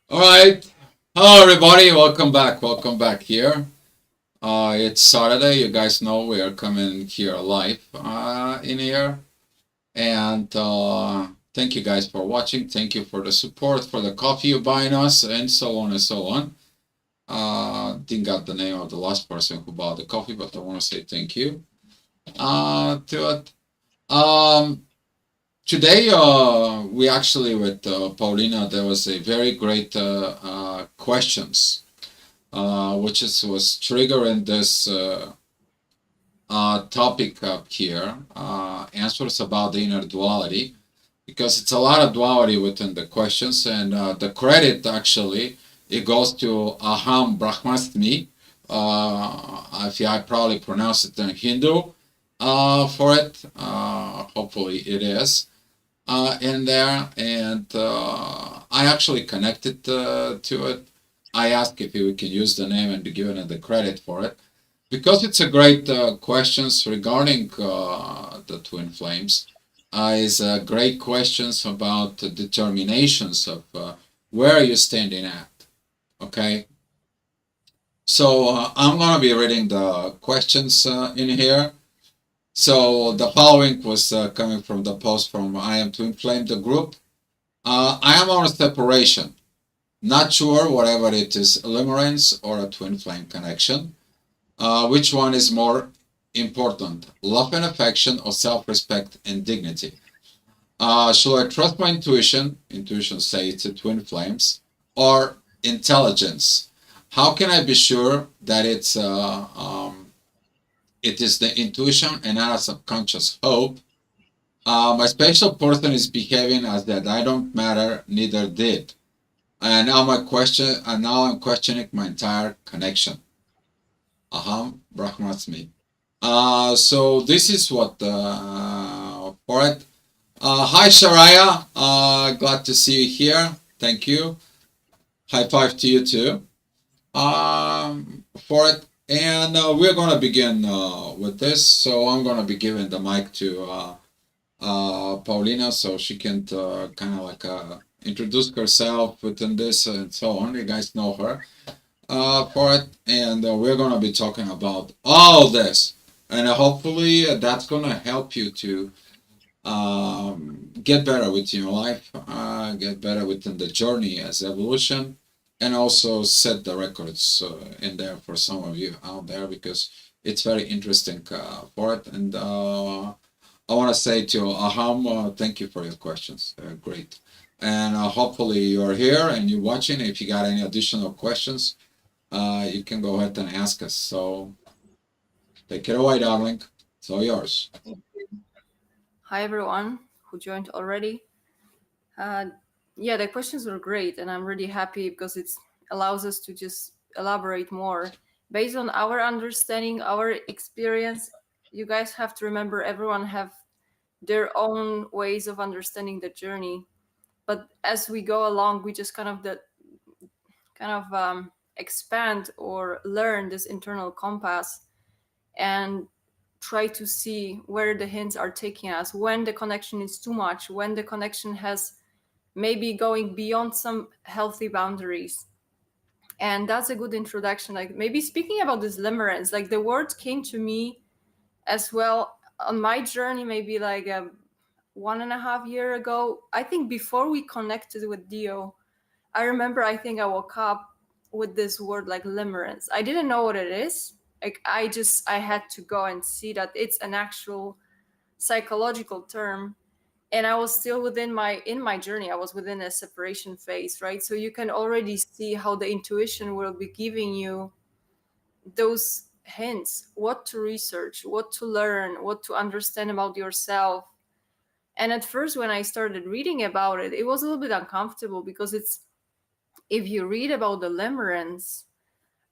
All right. Hello, everybody. Welcome back. Welcome back here. It's Saturday. You guys know we are coming here live in here. And thank you guys for watching. Thank you for the support, for the coffee you're buying us, and so on and so on. Didn't got the name of the last person who bought the coffee, but I want to say thank you to it. Um, Today, we actually with Paulina, there was a very great questions which was triggering this topic up here, answers about the inner duality, because it's a lot of duality within the questions, and the credit actually it goes to Aham Brahmasmi. If I probably pronounce it in Hindu for it, hopefully it is in there, and I actually connected to it. I asked if we can use the name and to give it the credit for it because it's a great questions regarding the twin flames. Is great questions about the determinations of where are you standing at. Okay, so I'm gonna be reading the questions in here. So the following was coming from the post from I Am Twin Flame, the group. I am on a separation. Not sure whatever it is, limerence or a twin flame connection. Which one is more important? Love and affection or self-respect and dignity? Should I trust my intuition? Intuition says it's a twin flames. Or intelligence? How can I be sure that it is the intuition and not a subconscious hope? My special person is behaving as that I don't matter, neither did. And now I'm questioning my entire connection. Aham Brahmasmi. So this is what for it. Hi Sharaya, glad to see you here. Thank you. High five to you too. For it, and we're gonna begin with this. So I'm gonna be giving the mic to Paulina so she can kind of like introduce herself within this and so on. You guys know her for it, and we're gonna be talking about all this, and hopefully that's gonna help you to get better with your life, get better within the journey as evolution, and also set the records in there for some of you out there because it's very interesting for it. And I want to say to Aham, thank you for your questions. Great. And hopefully you're here and you're watching. If you got any additional questions, you can go ahead and ask us. So take it away, darling. It's all yours. Hi everyone who joined already. Uh, yeah, the questions were great, and I'm really happy because it allows us to just elaborate more based on our understanding, our experience. You guys have to remember everyone have their own ways of understanding the journey, but as we go along, we just expand or learn this internal compass and try to see where the hints are taking us, when the connection is too much, when the connection has maybe going beyond some healthy boundaries. And that's a good introduction. Like maybe speaking about this limerence, like the word came to me as well on my journey, maybe like 1.5 year ago. I think before we connected with Dio, I remember I think I woke up with this word like limerence. I didn't know what it is. Like I had to go and see that it's an actual psychological term, and I was still within my journey. I was within a separation phase, right? So you can already see how the intuition will be giving you those hints, what to research, what to learn, what to understand about yourself. And at first when I started reading about it, it was a little bit uncomfortable because it's, if you read about the limerence,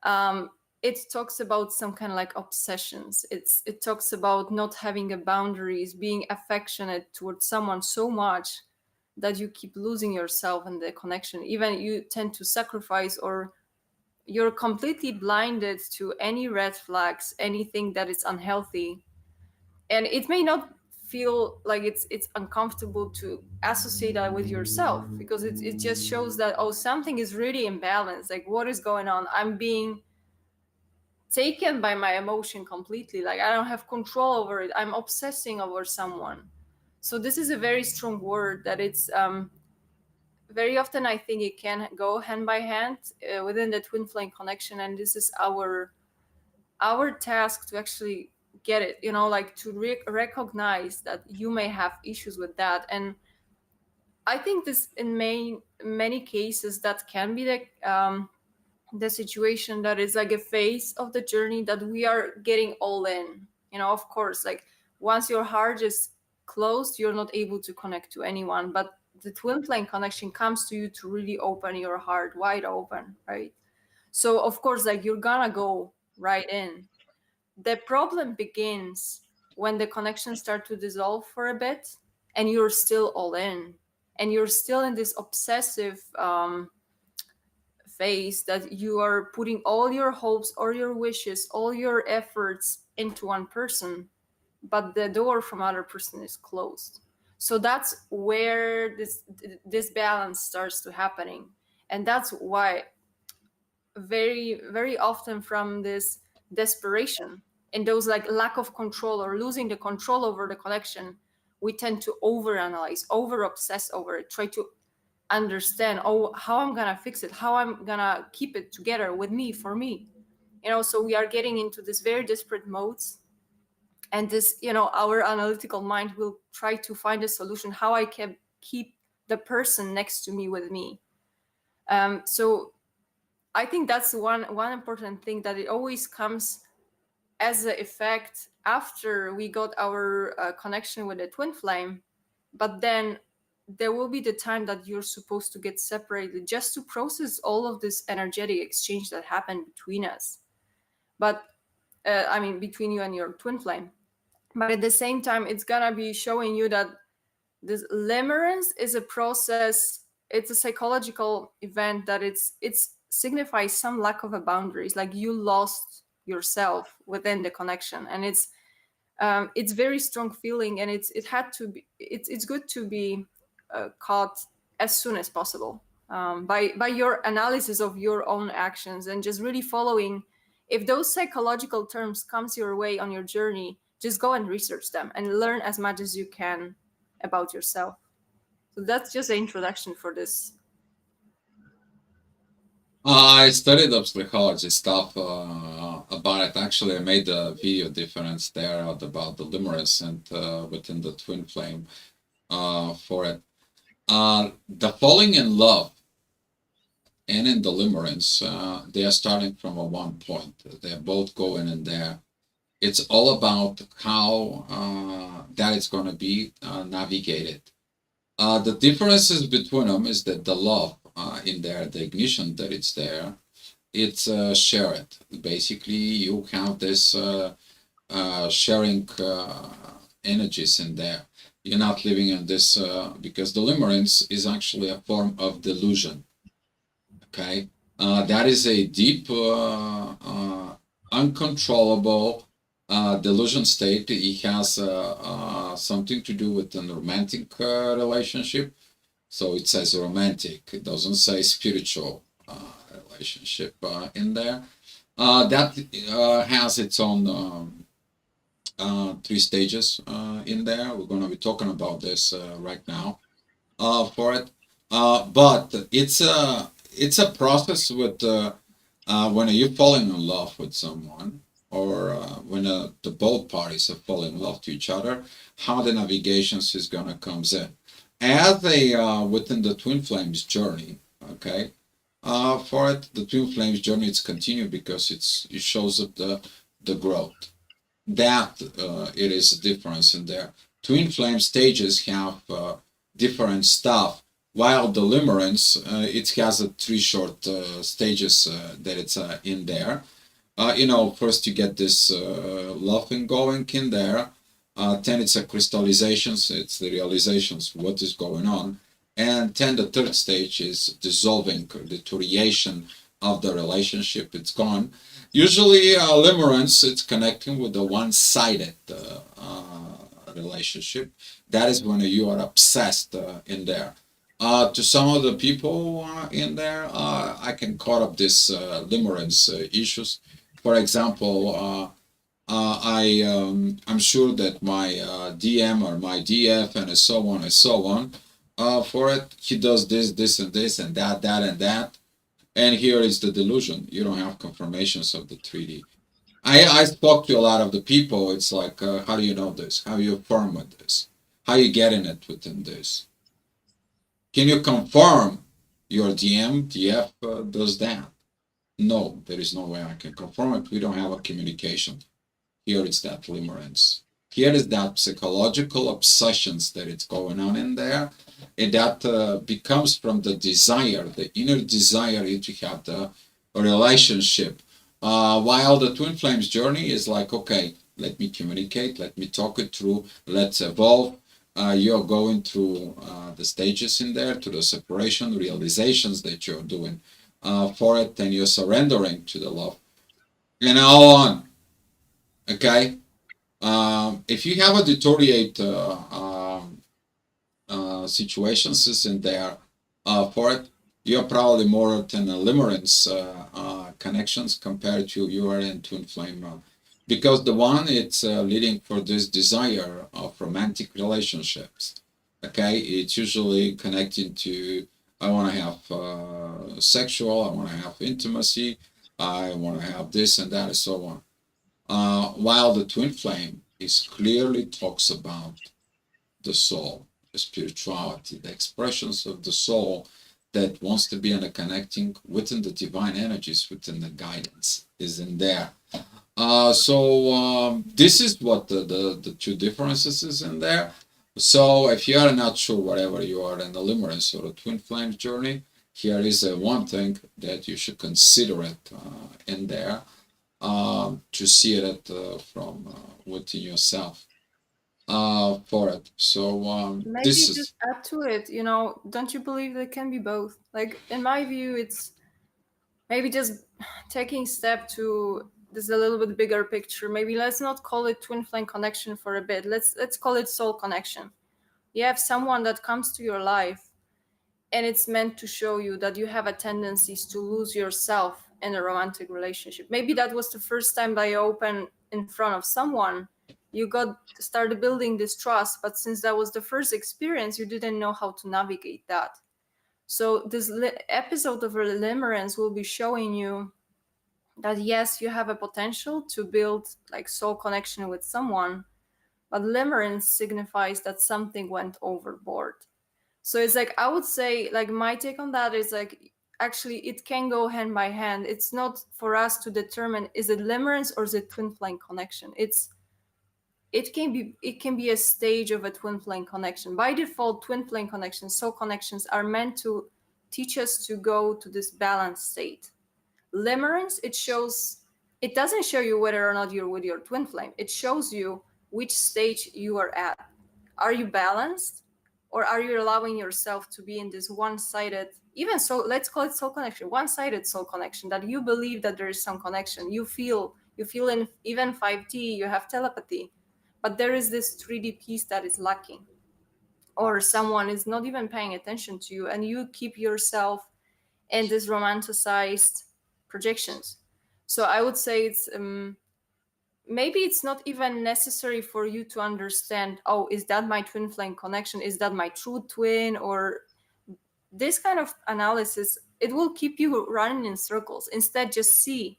um, it talks about some kind of like obsessions. It talks about not having a boundaries, being affectionate towards someone so much that you keep losing yourself in the connection. Even you tend to sacrifice, or you're completely blinded to any red flags, anything that is unhealthy. And it may not feel like it's uncomfortable to associate that with yourself, because it just shows that, oh, something is really imbalanced. Like, what is going on? I'm being taken by my emotion completely. Like, I don't have control over it. I'm obsessing over someone. So this is a very strong word that it's very often, I think it can go hand by hand within the twin flame connection, and this is our task to actually get it, like to recognize that you may have issues with that. And I think this, in many cases, that can be the situation, that is like a phase of the journey that we are getting all in. Of course, like, once your heart is closed, you're not able to connect to anyone, but the twin flame connection comes to you to really open your heart wide open, right? So of course, like, you're gonna go right in. The problem begins when the connections start to dissolve for a bit, and you're still all in, and you're still in this obsessive phase, that you are putting all your hopes, all your wishes, all your efforts into one person, but the door from other person is closed. So that's where this balance starts to happening. And that's why, very very often, from this desperation and those, like, lack of control or losing the control over the connection, we tend to overanalyze, over obsess over it, try to understand, oh, how I'm gonna fix it, how I'm gonna keep it together with me, for me. So we are getting into this very disparate modes, and this, our analytical mind will try to find a solution, how I can keep the person next to me with me. So I think that's one important thing, that it always comes as an effect after we got our connection with the twin flame. But then there will be the time that you're supposed to get separated, just to process all of this energetic exchange that happened between us. But I mean, between you and your twin flame. But at the same time, it's gonna be showing you that this limerence is a process. It's a psychological event, that it's signifies some lack of a boundaries, like you lost yourself within the connection. And it's very strong feeling, and it had to be, it's good to be caught as soon as possible, by your analysis of your own actions, and just really following. If those psychological terms comes your way on your journey, just go and research them and learn as much as you can about yourself. So that's just an introduction for this. I studied the psychology stuff about it. Actually, I made a video difference there about the limerence and within the twin flame for it. The falling in love and in the limerence, they are starting from a one point. They're both going in there. It's all about how that is going to be navigated. The differences between them is that the love in there, the ignition that it's there, it's shared. Basically, you have this sharing energies in there. You're not living in this because the limerence is actually a form of delusion. Okay, that is a deep, uncontrollable delusion state. It has something to do with a romantic relationship. So it says romantic. It doesn't say spiritual relationship in there. That has its own three stages in there. We're going to be talking about this right now for it. But it's a process with when you're falling in love with someone, or when the both parties are falling in love to each other, how the navigations is gonna comes in as a within the twin flames journey. Okay, for it, the twin flames journey it's continued because it shows up the growth. That it is a difference in there. Twin flame stages have different stuff, while the limerence it has a three short stages that it's in there. First you get this laughing going in there. Then it's a crystallizations, it's the realizations, what is going on. And then the third stage is dissolving, the deterioration of the relationship, it's gone. Usually limerence, it's connecting with the one-sided relationship. That is when you are obsessed in there. To some of the people in there, I can caught up this limerence issues. For example, I'm sure that my DM or my DF and so on and so on, for it, he does this, this and this and that and that. And here is the delusion. You don't have confirmations of the 3D. I spoke to a lot of the people. It's like, how do you know this? How you affirm with this? How you getting it within this? Can you confirm your DM, DF does that? No, there is no way I can confirm it. We don't have a communication. Here is that limerence. Here is that psychological obsessions that it's going on in there, and that becomes from the desire, the inner desire to have the relationship. While the twin flames journey is like, okay, let me communicate, let me talk it through, let's evolve. You're going through the stages in there, to the separation realizations that you're doing for it, and you're surrendering to the love, and all on. Okay, if you have a deteriorate situations is in there for it, you're probably more than a limerence connections compared to you are in twin flame because the one it's leading for this desire of romantic relationships. Okay, it's usually connected to I want to have sexual, I want to have intimacy, I want to have this and that and so on. While the twin flame is clearly talks about the soul, the spirituality, the expressions of the soul that wants to be in a connecting within the divine energies, within the guidance is in there. This is what the two differences is in there. So if you are not sure whatever you are in the limerence or the twin flame journey, here is one thing that you should consider it in there to see it from within yourself for it. So Maybe this is just add to it, don't you believe there can be both? Like, in my view, it's maybe just taking step to this a little bit bigger picture. Maybe let's not call it twin flame connection for a bit. Let's call it soul connection. You have someone that comes to your life, and it's meant to show you that you have a tendency to lose yourself in a romantic relationship. Maybe that was the first time that you open in front of someone, you got started building this trust, but since that was the first experience, you didn't know how to navigate that. So this episode of Limerence will be showing you that yes, you have a potential to build like soul connection with someone, but Limerence signifies that something went overboard. So it's like, I would say, like, my take on that is like, actually it can go hand by hand. It's not for us to determine is it limerence or is it twin flame connection. It can be a stage of a twin flame connection. By default, twin flame connections, soul connections, are meant to teach us to go to this balanced state. Limerence, it doesn't show you whether or not you're with your twin flame. It shows you which stage you are at. Are you balanced, or are you allowing yourself to be in this one-sided, even so, let's call it soul connection, one-sided soul connection, that you believe that there is some connection, you feel in even 5D, you have telepathy, but there is this 3D piece that is lacking, or someone is not even paying attention to you, and you keep yourself in this romanticized projections. So I would say it's maybe it's not even necessary for you to understand, oh, is that my twin flame connection, is that my true twin, or this kind of analysis, it will keep you running in circles. Instead, just see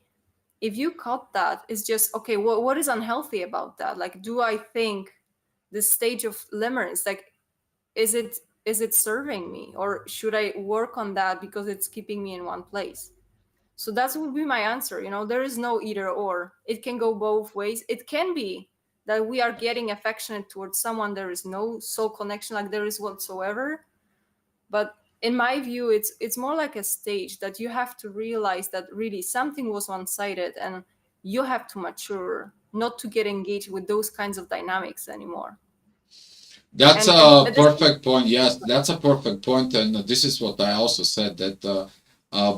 if you caught that, it's just okay, what is unhealthy about that? Like, do I think this stage of limerence, like, is it serving me, or should I work on that because it's keeping me in one place? So that would be my answer. There is no either or. It can go both ways. It can be that we are getting affectionate towards someone, there is no soul connection, like there is whatsoever. But in my view, it's more like a stage that you have to realize that really something was one-sided, and you have to mature not to get engaged with those kinds of dynamics anymore. that's And a perfect point. Yes, that's a perfect point, and this is what I also said that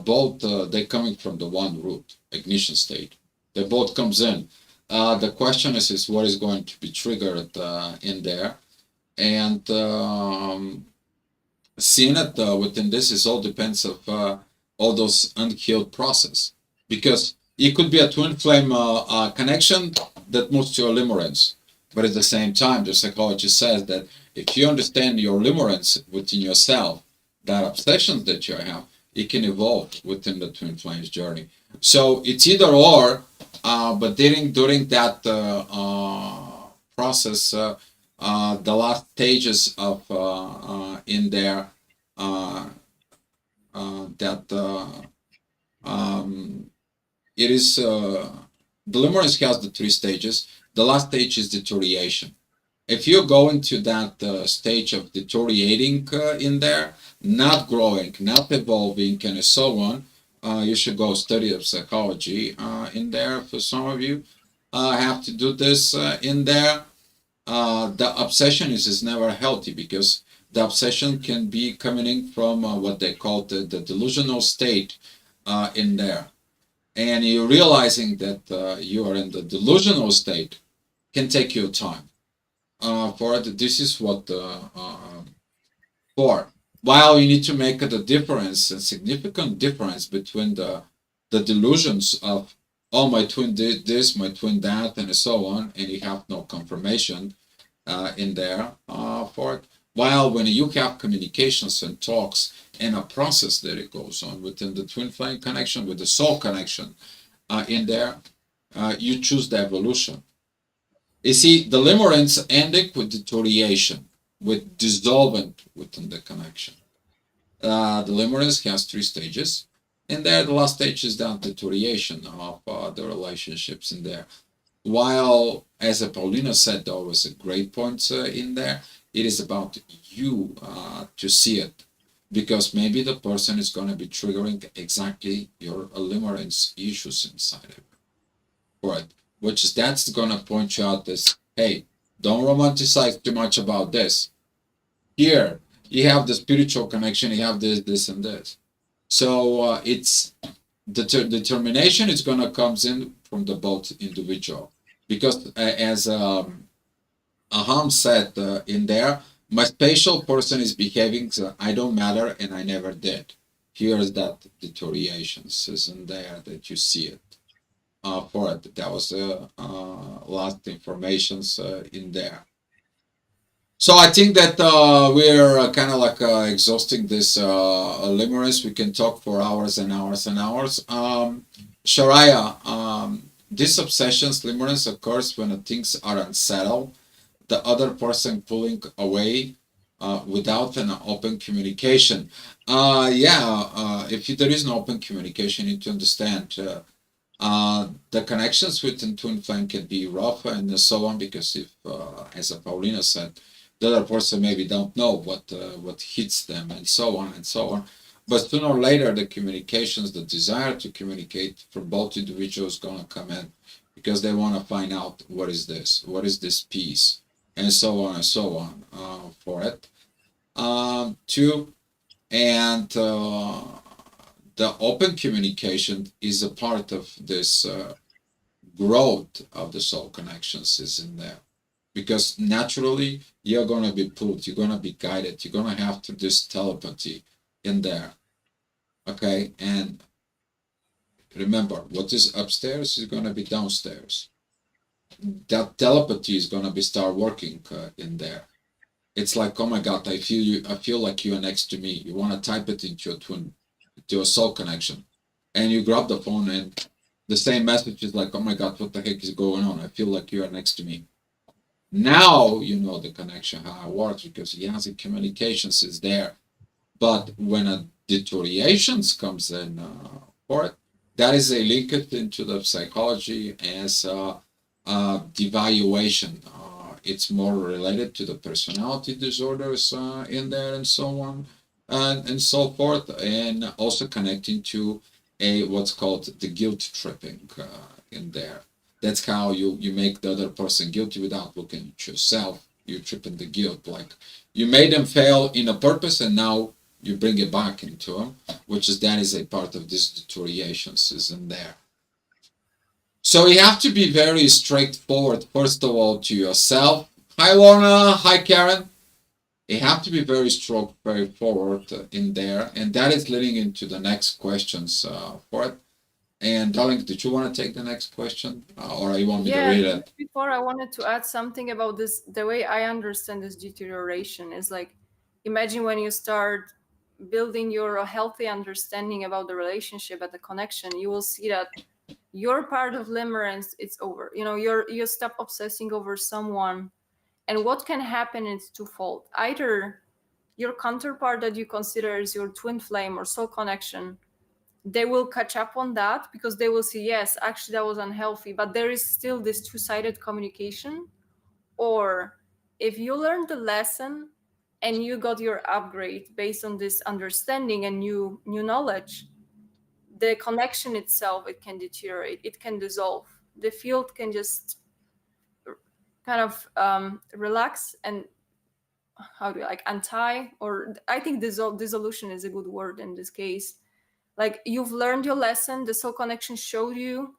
both they're coming from the one root ignition state. They both comes in. The question is what is going to be triggered in there, and seeing it within this is all depends of all those unhealed process, because it could be a twin flame connection that moves to your limerence, but at the same time the psychology says that if you understand your limerence within yourself, that obsessions that you have, it can evolve within the twin flames journey. So it's either or, but during that process, the last stages of in there, uh, that um, it is the limerence has the three stages. The last stage is deterioration. If you go into that stage of deteriorating in there, not growing, not evolving, and so on, you should go study of psychology in there. For some of you, have to do this in there. The obsession is never healthy, because the obsession can be coming in from what they call the delusional state in there. And you realizing that you are in the delusional state can take you time. For it, this is what for. While you need to make the difference, a significant difference between the delusions of, oh, my twin did this, my twin that, and so on, and you have no confirmation in there for it. While when you have communications and talks and a process that it goes on within the twin flame connection with the soul connection in there, you choose the evolution. You see, the limerence ending with deterioration, with dissolvement within the connection. The limerence has three stages. And there, the last stage is the deterioration of the relationships in there. While, as Paulina said, though, was a great point in there, it is about you to see it. Because maybe the person is going to be triggering exactly your limerence issues inside of it. Right. Which is that's going to point you out this, hey, don't romanticize too much about this. Here, you have the spiritual connection, you have this, and this. So it's the determination is going to comes in from the both individual, because as Aham said in there, my spatial person is behaving, so I don't matter and I never did. Here's that deterioration is in there that you see it for it. That was last informations in there. So I think that we're kind of like exhausting this limerence. We can talk for hours and hours and hours. Sharia, these obsessions, limerence occurs when things are unsettled, the other person pulling away without an open communication. If there is no open communication, you need to understand the connections within twin flame can be rough and so on, because if, as Paulina said, the other person maybe don't know what hits them and so on and so on. But sooner or later, the communications, the desire to communicate from both individuals gonna come in, because they want to find out what is this piece, and so on and so on for it. Two, and the open communication is a part of this growth of the soul connections is in there, because naturally you're going to be pulled, you're going to be guided, you're going to have to this telepathy in there. Okay, and remember, what is upstairs is going to be downstairs. That telepathy is going to be start working in there. It's like, oh my god, I feel you, I feel like you are next to me. You want to type it into your twin, to your soul connection, and you grab the phone and the same message is like, oh my god, what the heck is going on? I feel like you are next to me. Now you know the connection, how it works, because yes, the communications is there. But when a deteriorations comes in for it, that is a link it into the psychology as devaluation. It's more related to the personality disorders in there and so on and so forth, and also connecting to a what's called the guilt tripping in there. That's how you make the other person guilty without looking at yourself. You trip in the guilt, like you made them fail in a purpose, and now you bring it back into them, which is that is a part of this deteriorations is in there. So you have to be very straightforward, first of all, to yourself. Hi, Lorna. Hi, Karen. You have to be very straightforward in there, and that is leading into the next questions for it. And darling, did you want to take the next question, or you want me to Yeah, read just it? before I wanted to add something about this. The way I understand this deterioration is like, imagine when you start building your healthy understanding about the relationship and the connection, you will see that your part of limerence it's over. You stop obsessing over someone, and what can happen is twofold. Either your counterpart that you consider as your twin flame or soul connection, they will catch up on that because they will see, yes, actually that was unhealthy, but there is still this two-sided communication. Or if you learned the lesson and you got your upgrade based on this understanding and new knowledge, the connection itself, it can deteriorate, it can dissolve, the field can just kind of relax and, how do you like, untie, or I think dissolution is a good word in this case. Like, you've learned your lesson, the soul connection showed you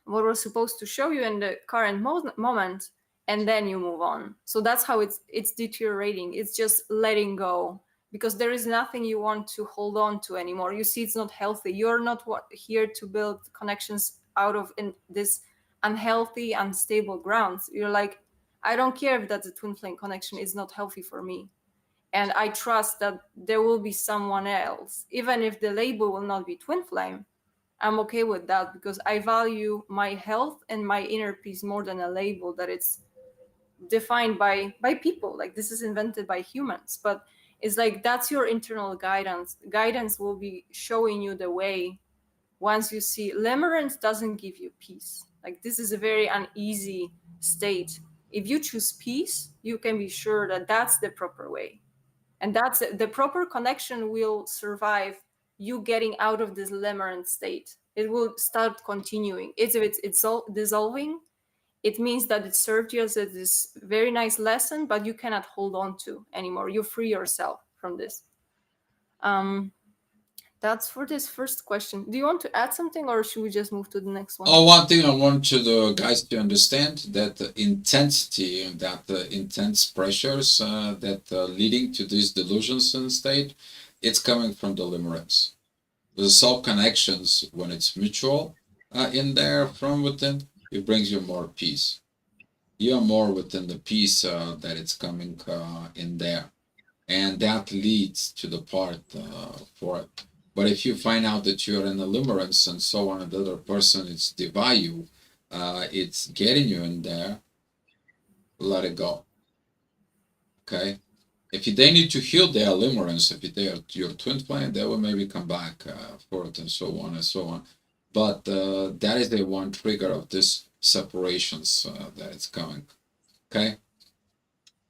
what was supposed to show you in the current moment, and then you move on. So that's how it's deteriorating, it's just letting go, because there is nothing you want to hold on to anymore. You see, it's not healthy. You're not here to build connections out of in this unhealthy, unstable grounds. You're like, I don't care if that's a twin flame connection, is not healthy for me, and I trust that there will be someone else, even if the label will not be twin flame. I'm okay with that because I value my health and my inner peace more than a label that it's defined by people. Like, this is invented by humans, but it's like, that's your internal guidance. Guidance will be showing you the way. Once you see, limerence doesn't give you peace. Like, this is a very uneasy state. If you choose peace, you can be sure that that's the proper way, and that's the proper connection will survive you getting out of this limerent state. It will start continuing. If it's dissolving, it means that it served you as this very nice lesson, but you cannot hold on to anymore. You free yourself from this. um that's for this first question. Do you want to add something, or should we just move to the next one? Oh, one thing I want you the guys to understand that the intensity and that the intense pressures that leading to these delusions in state, it's coming from the limerence. The soul connections, when it's mutual in there from within, it brings you more peace. You are more within the peace that it's coming in there, and that leads to the part for it. But if you find out that you're in the limerence and so on, another person it's devalue, it's getting you in there, let it go. Okay. If they need to heal their limerence, if they are your twin flame, they will maybe come back for it and so on and so on. But that is the one trigger of this separations that it's coming. Okay.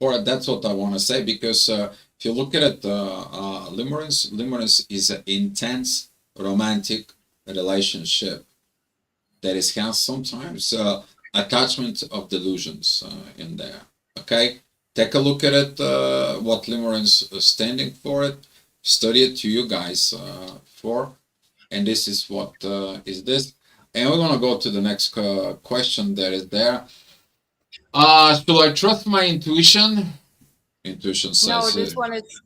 Or that's what I want to say, because if you look at it, limerence is an intense romantic relationship that is has sometimes attachment of delusions in there. Okay, take a look at it. What limerence is standing for it. Study it to you guys for, and this is what is this. And we're gonna go to the next question that is there. Should I trust my intuition? Intuition No, says this one is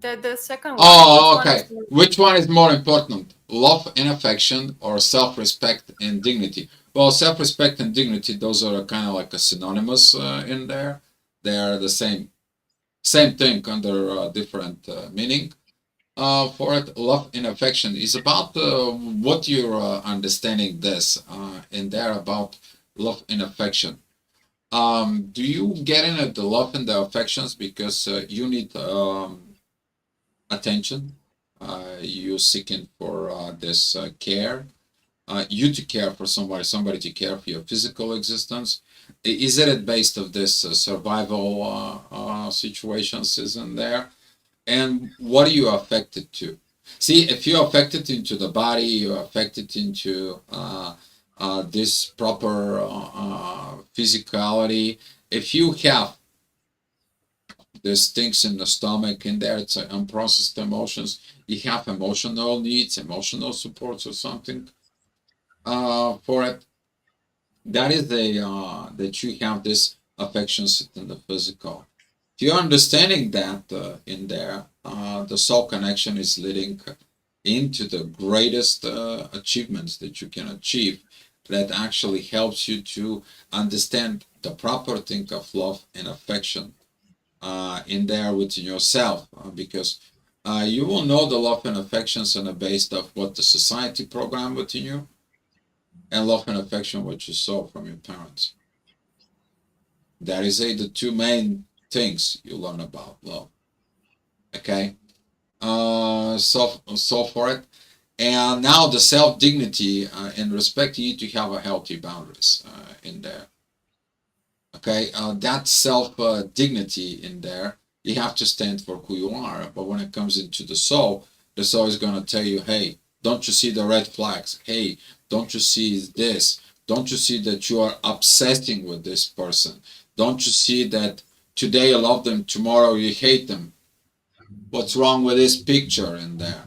the second one. Which oh, one is okay. Which one is more important? Love and affection or self-respect and dignity? Well, self-respect and dignity, those are kind of like a synonymous in there. They are the same thing under different meaning. For it, love and affection is about what you're understanding this in there about love and affection. Do you get in at the love and the affections because you need attention. You're seeking for this care. You to care for somebody, somebody to care for your physical existence. Is it based of this survival situations isn't there? And what are you affected to? See, if you're affected into the body, you're affected into this proper physicality. If you have there's things in the stomach in there, it's unprocessed emotions. You have emotional needs, emotional supports or something for it. That is the that you have this affections in the physical. If you're understanding that in there, the soul connection is leading into the greatest achievements that you can achieve. That actually helps you to understand the proper thing of love and affection in there within yourself, because you will know the love and affections on the basis of what the society program within you, and love and affection what you saw from your parents. That is the two main things you learn about love. Okay, so for it, and now the self dignity and respect, you need to have a healthy boundaries in there. Okay, that self dignity in there, you have to stand for who you are. But when it comes into the soul is gonna tell you, hey, don't you see the red flags? Hey, don't you see this? Don't you see that you are obsessing with this person? Don't you see that today you love them, tomorrow you hate them? What's wrong with this picture in there?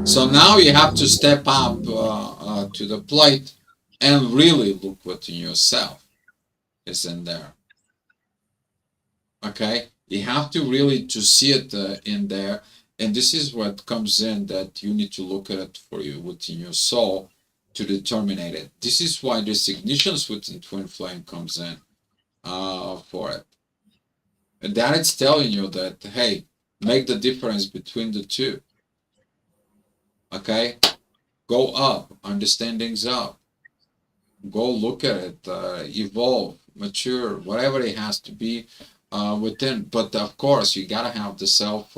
So now you have to step up to the plate and really look within yourself is in there. Okay, you have to really to see it in there, and this is what comes in that you need to look at it for you within your soul to determine it. This is why this ignitions within twin flame comes in for it, and that it's telling you that hey, make the difference between the two. Okay, go up, understandings up, go look at it, evolve, mature, whatever it has to be within. But of course, you gotta have the self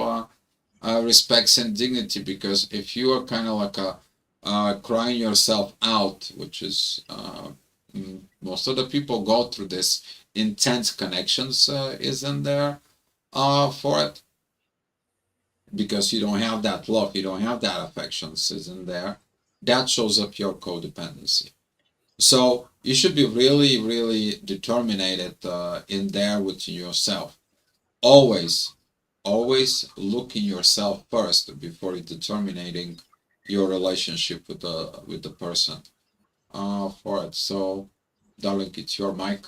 respects and dignity, because if you are kind of like a crying yourself out, which is most of the people go through this intense connections is in there for it, because you don't have that love, you don't have that affections is in there. That shows up your codependency. So you should be really, really determined in there with yourself. Always, always look in yourself first before determining your relationship with the person. For it. So, darling, it's your mic.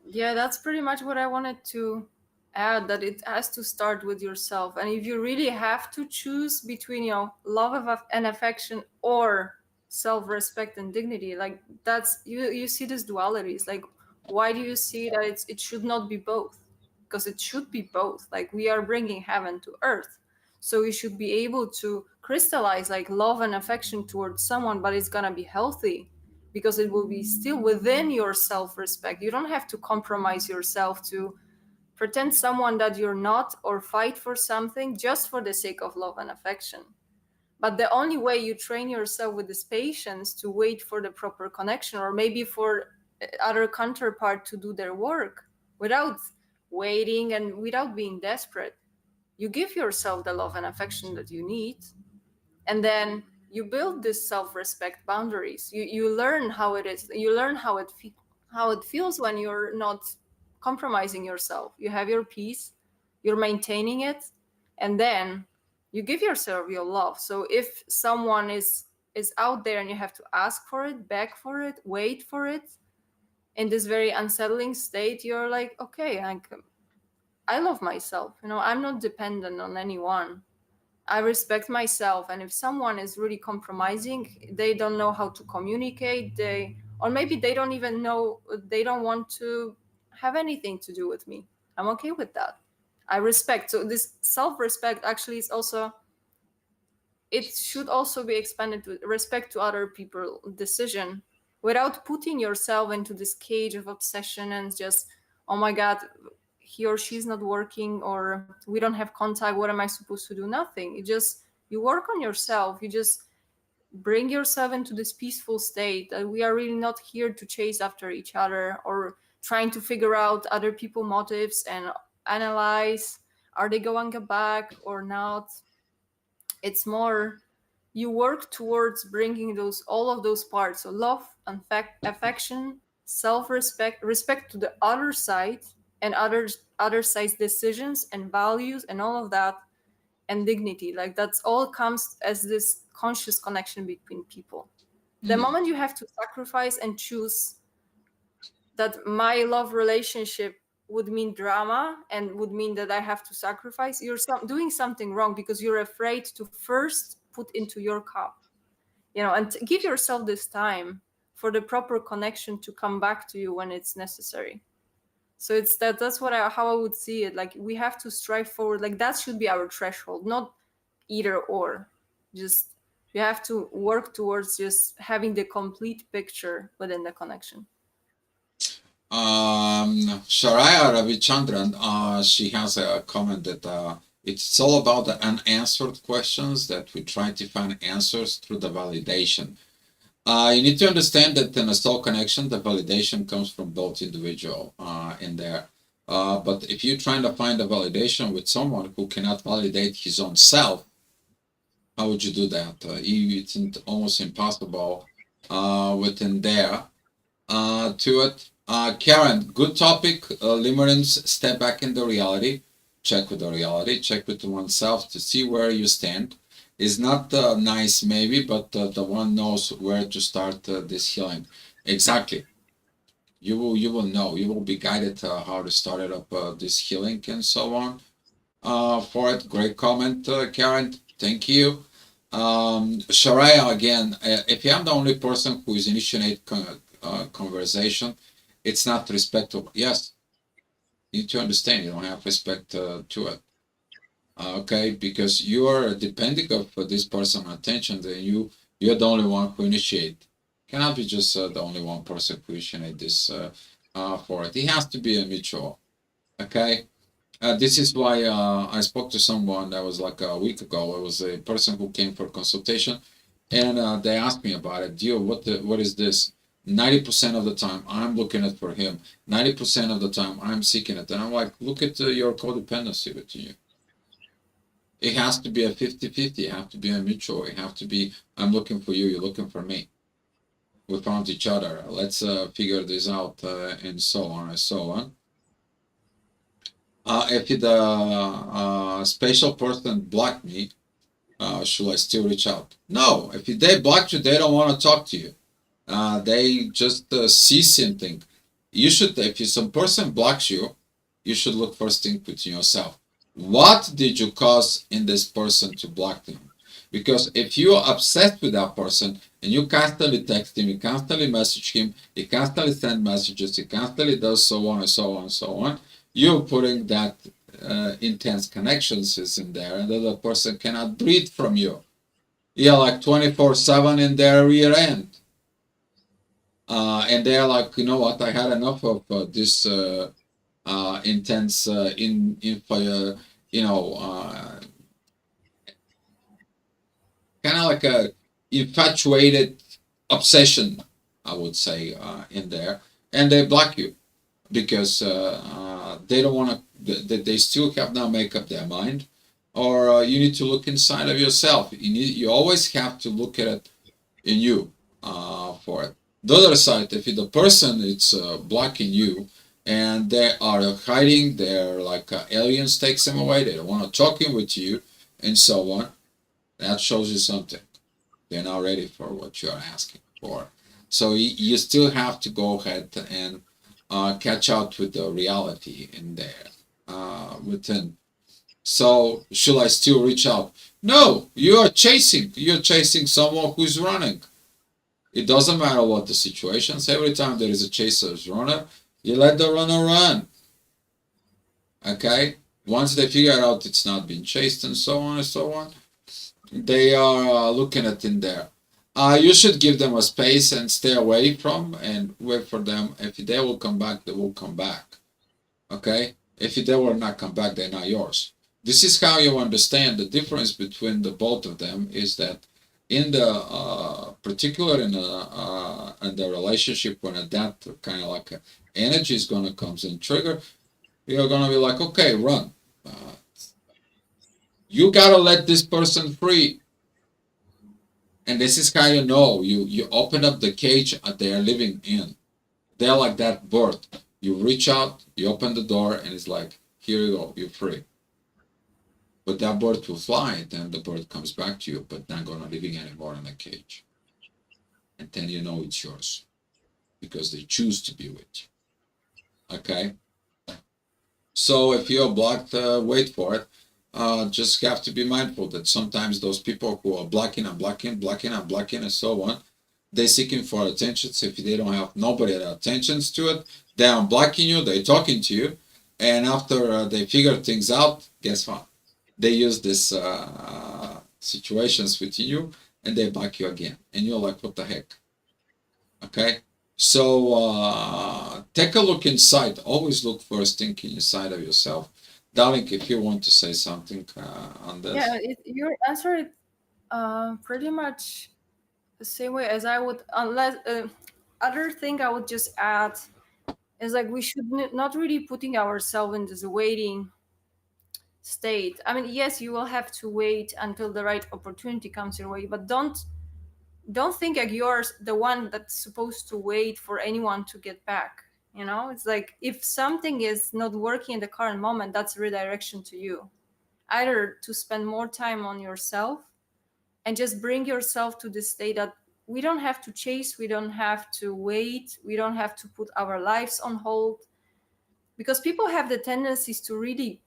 Yeah, that's pretty much what I wanted to add, that it has to start with yourself. And if you really have to choose between, love and affection or self-respect and dignity, like that's you see these dualities. Like, why do you see that it should not be both? Because it should be both. Like, we are bringing heaven to earth. So you should be able to crystallize like love and affection towards someone, but it's gonna be healthy because it will be still within your self-respect. You don't have to compromise yourself to pretend someone that you're not or fight for something just for the sake of love and affection. But the only way you train yourself with this patience to wait for the proper connection, or maybe for other counterpart to do their work without waiting and without being desperate, you give yourself the love and affection that you need, and then you build this self-respect boundaries. You learn how it is, you learn how it feels when you're not compromising yourself. You have your peace, you're maintaining it, and then you give yourself your love. So if someone is out there and you have to ask for it, beg for it, wait for it in this very unsettling state, you're like, okay, I love myself, I'm not dependent on anyone. I respect myself, and if someone is really compromising, they don't know how to communicate, or maybe they don't even know, they don't want to have anything to do with me. I'm okay with that. I respect. So this self-respect actually is also, it should also be expanded to respect to other people's decision, without putting yourself into this cage of obsession and just, oh my god, he or she's not working, or we don't have contact, what am I supposed to do? Nothing. You just, you work on yourself, you just bring yourself into this peaceful state, that we are really not here to chase after each other or trying to figure out other people motives and analyze, are they going back or not. It's more, you work towards bringing those, all of those parts, so love and affection, self-respect, respect to the other side, and other side's decisions and values and all of that, and dignity. Like, that's all comes as this conscious connection between people. The moment you have to sacrifice and choose that my love relationship would mean drama and would mean that I have to sacrifice, you're doing something wrong, because you're afraid to first put into your cup, and give yourself this time for the proper connection to come back to you when it's necessary. So it's that's how I would see it. Like, we have to strive forward. Like, that should be our threshold, not either or. Just, you have to work towards just having the complete picture within the connection. Sharaya Ravichandran, she has a comment that it's all about the unanswered questions that we try to find answers through the validation. You need to understand that in a soul connection, the validation comes from both individual in there. But if you're trying to find a validation with someone who cannot validate his own self, how would you do that? It's almost impossible within there to it. Karen, good topic. Limerence, step back in the reality. Check with the reality. Check with oneself to see where you stand. Is not nice maybe, but the one knows where to start this healing. Exactly. You will know. You will be guided how to start it up this healing and so on. For it, great comment, Karen. Thank you. Sharaya again. If I'm the only person who is initiate conversation, it's not respectful. Yes, you need to understand. You don't have respect to it. Okay, because you are depending of this person attention, then you're the only one who initiate. Cannot be just the only one person who initiate this for it. It has to be a mutual. Okay, this is why I spoke to someone that was like a week ago. It was a person who came for consultation, and they asked me about it. Dio, what is this? 90% of the time I'm looking at for him. 90% of the time I'm seeking it, and I'm like, look at your codependency with you. It has to be a 50-50. It has to be a mutual. It has to be, I'm looking for you, you're looking for me. We found each other. Let's figure this out, and so on and so on. If the special person blocked me, should I still reach out? No. If they blocked you, they don't want to talk to you. They just see something. You should, if some person blocks you, you should look first thing within yourself. What did you cause in this person to block them? Because if you're obsessed with that person and you constantly text him, you constantly message him, you constantly send messages, you constantly does so on and so on and so on, you're putting that intense connections is in there, and the other person cannot breathe from you. You're like 24/7 in their rear end. And they're like, you know what, I had enough of this intense kind of like a infatuated obsession, I would say, in there, and they block you because they don't want to. They still have not make up their mind, or you need to look inside of yourself. You always have to look at it in you for it. The other side, if the person it's blocking you and they are hiding, they're like aliens takes them away, they don't want to talking with you and so on, that shows you something. They're not ready for what you're asking for. So you still have to go ahead and catch out with the reality in there within. So should I still reach out? No, you're chasing someone who's running. It doesn't matter what the situations. Every time there is a chaser's runner, you let the runner run. Okay? Once they figure out it's not being chased and so on and so on, they are looking at in there. You should give them a space and stay away from and wait for them. If they will come back, they will come back. Okay? If they will not come back, they're not yours. This is how you understand the difference between the both of them is that in the particular in the relationship when that kind of like energy is gonna comes and trigger, you're gonna be like, okay, run. You gotta let this person free. And this is how you know you open up the cage they are living in. They're like that bird. You reach out, you open the door, and it's like, here you go, you're free. But that bird will fly, then the bird comes back to you, but not gonna living anymore in a cage. and then you know it's yours because they choose to be with you. Okay. So if you're blocked, wait for it. Just have to be mindful that sometimes those people who are blocking and blocking, blocking and blocking and so on, they're seeking for attention. So if they don't have nobody that attentions to it, they are blocking you, they're talking to you, and after they figure things out, guess what? They use this situations with you and they block you again. And you're like, what the heck? Okay? So take a look inside. Always look first, thinking inside of yourself. Darling, if you want to say something on Yeah, this. your answer is pretty much the same way as I would, unless other thing I would just add is like we should not really putting ourselves in this waiting state. I mean, yes, you will have to wait until the right opportunity comes your way, but don't think like you're the one that's supposed to wait for anyone to get back. You know, it's like if something is not working in the current moment, that's redirection to you, either to spend more time on yourself and just bring yourself to the state that we don't have to chase, we don't have to wait, we don't have to put our lives on hold, because people have the tendencies to really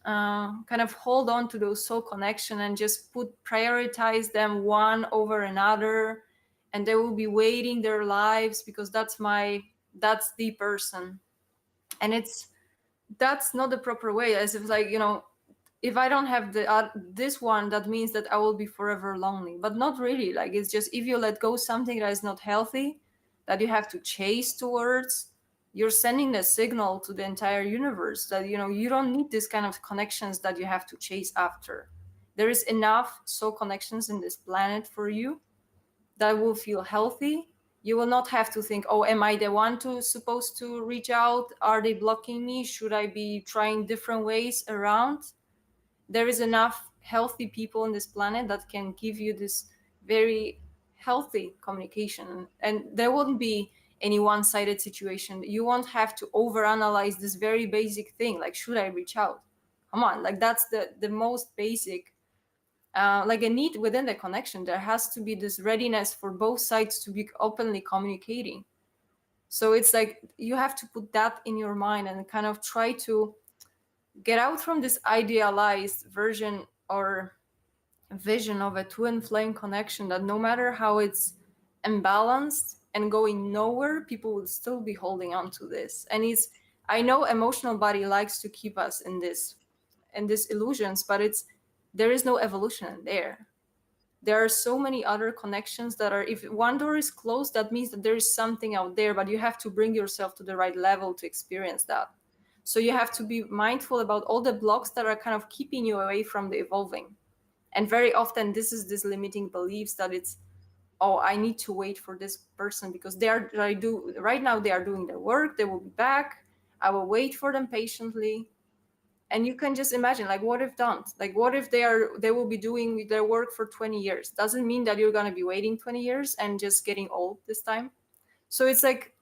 kind of hold on to those soul connection and just prioritize them one over another, and they will be waiting their lives because that's the person. And that's not the proper way, as if like, you know, if I don't have the this one, that means that I will be forever lonely. But not really. Like, it's just if you let go something that is not healthy, that you have to chase towards, you're sending a signal to the entire universe that, you know, you don't need this kind of connections that you have to chase after. There is enough soul connections in this planet for you that will feel healthy. You will not have to think, oh, am I the one to supposed to reach out? Are they blocking me? Should I be trying different ways around? There is enough healthy people on this planet that can give you this very healthy communication, and there won't be any one-sided situation. You won't have to overanalyze this very basic thing, like, should I reach out? Come on, like, that's the most basic, like a need within the connection. There has to be this readiness for both sides to be openly communicating. So it's like you have to put that in your mind and kind of try to get out from this idealized version or vision of a twin flame connection, that no matter how it's imbalanced and going nowhere, people would still be holding on to this. And it's, I know emotional body likes to keep us in these illusions, but it's, there is no evolution there. There are so many other connections that are, if one door is closed, that means that there is something out there, but you have to bring yourself to the right level to experience that. So you have to be mindful about all the blocks that are kind of keeping you away from the evolving. And very often this is this limiting beliefs that it's, oh, I need to wait for this person because I do right now, they are doing their work, they will be back, I will wait for them patiently. And you can just imagine, like, what if don't, like, what if they will be doing their work for 20 years? Doesn't mean that you're going to be waiting 20 years and just getting old this time. So it's like,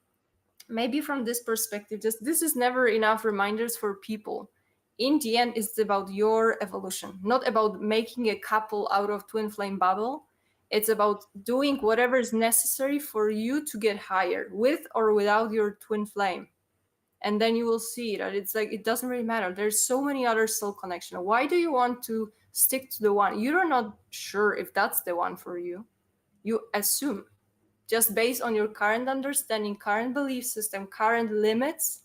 maybe from this perspective, just this is never enough reminders for people. In the end, it's about your evolution, not about making a couple out of twin flame bubble. It's about doing whatever is necessary for you to get higher, with or without your twin flame. And then you will see that it's like, it doesn't really matter, there's so many other soul connection. Why do you want to stick to the one you're not sure if that's the one for you? You assume, just based on your current understanding, current belief system, current limits,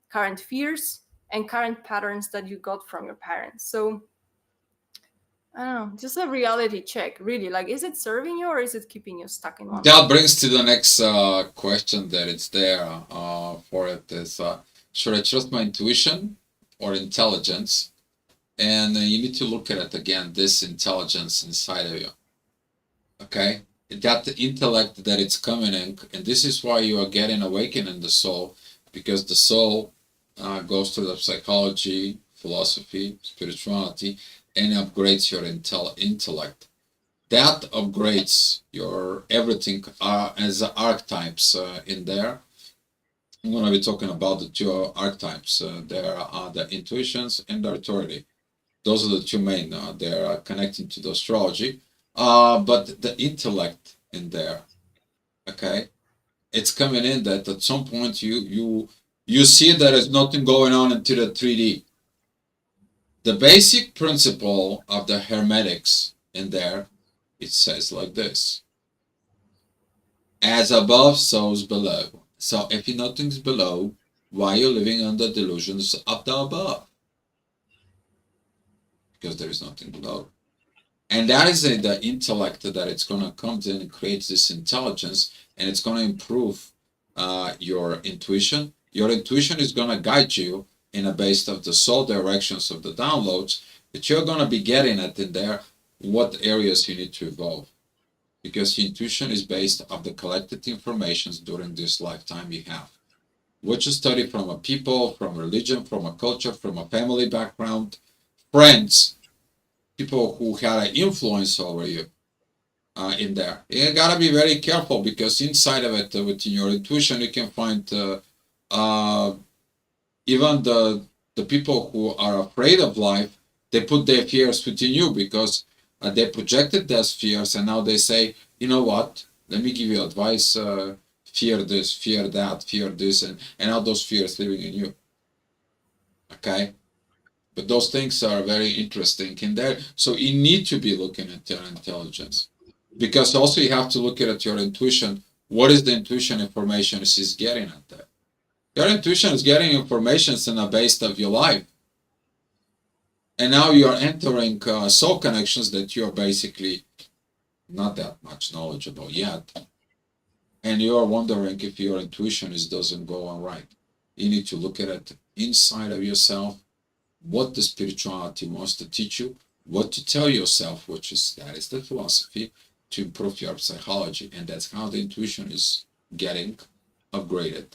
current fears, and current patterns that you got from your parents. So I don't know, just a reality check, really. Like, is it serving you or is it keeping you stuck in one That place? brings to the next question that it's there for it is, should I trust my intuition or intelligence? And you need to look at it again, this intelligence inside of you. Okay? That intellect that it's coming in, and this is why you are getting awakened in the soul, because the soul goes through the psychology, philosophy, spirituality, and upgrades your intellect. That upgrades your everything as archetypes in there. I'm going to be talking about the two archetypes. There are the intuitions and the authority. Those are the two main. They're connecting to the astrology. But the intellect in there. Okay, it's coming in that at some point you see there is nothing going on into the 3D. The basic principle of the hermetics in there, it says like this: as above, so is below. So if nothing's below, why are you living under delusions of the above? Because there is nothing below. And that is the intellect that it's going to come in and create this intelligence, and it's going to improve your intuition. Your intuition is going to guide you in a based of the soul directions of the downloads that you're going to be getting at in there, what areas you need to evolve. Because intuition is based of the collected informations during this lifetime you have. What you study from a people, from religion, from a culture, from a family background, friends, people who had an influence over you in there. You gotta be very careful because inside of it, within your intuition, you can find uh, even the people who are afraid of life. They put their fears within you because they projected those fears, and now they say, you know what? Let me give you advice. Fear this, fear that, fear this, and all those fears living in you. Okay, but those things are very interesting in there. So you need to be looking at your intelligence because also you have to look at your intuition. What is the intuition information she's getting at that? Your intuition is getting information in the base of your life. And now you're entering soul connections that you're basically not that much knowledgeable yet. And you're wondering if your intuition doesn't go on right. You need to look at it inside of yourself, what the spirituality wants to teach you, what to tell yourself, which is that is the philosophy to improve your psychology, and that's how the intuition is getting upgraded.